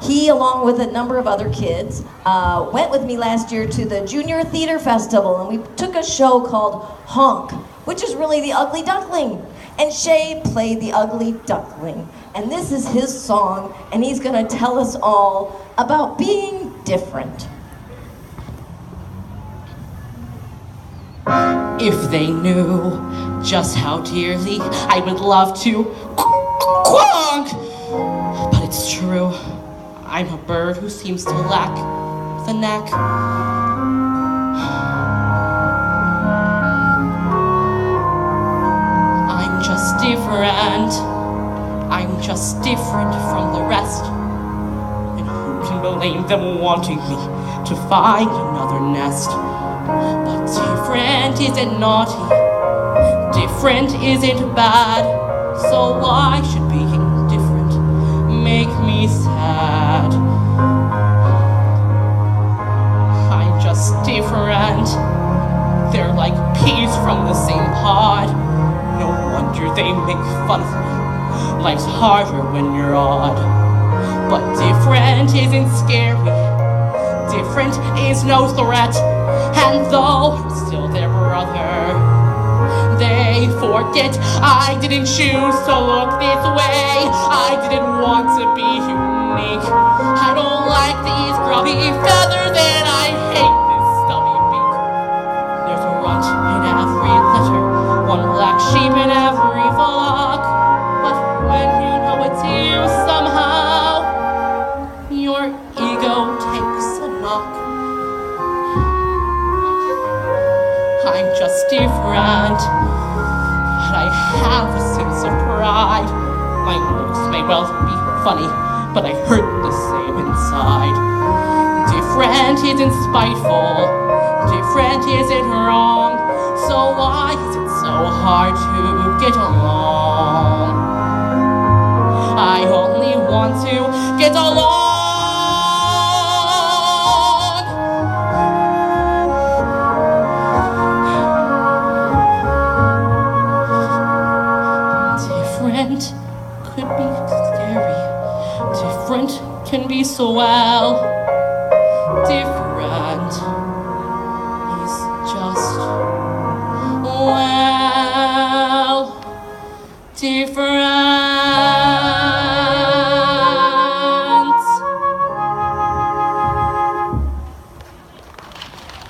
He, along with a number of other kids, went with me last year to the Junior Theater Festival, and we took a show called Honk, which is really the ugly duckling. And Shay played the ugly duckling. And this is his song, and he's gonna tell us all about being different. If they knew just how dearly I would love to quonk, but it's true, I'm a bird who seems to lack the knack. I'm just different. I'm just different from the rest. And who can blame them wanting me to find another nest? But different isn't naughty, different isn't bad. So why should being different make me sad? I'm just different. They're like peas from the same pod. No wonder they make fun of me. Life's harder when you're odd. But different isn't scary. Different is no threat. And though I'm still their brother, they forget I didn't choose to look this way. I didn't want to be unique. I don't like these grubby feathers and I hate this stubby beak. There's a runt in every litter, one black sheep in every flock. But when you know it's you somehow, your ego takes a knock. I'm just different, but I have a sense of pride. My looks may well be funny, but I hurt the same inside. Different isn't spiteful, different isn't wrong. So why is it so hard to get along? I only want to get along. Different could be scary. Different can be swell. Different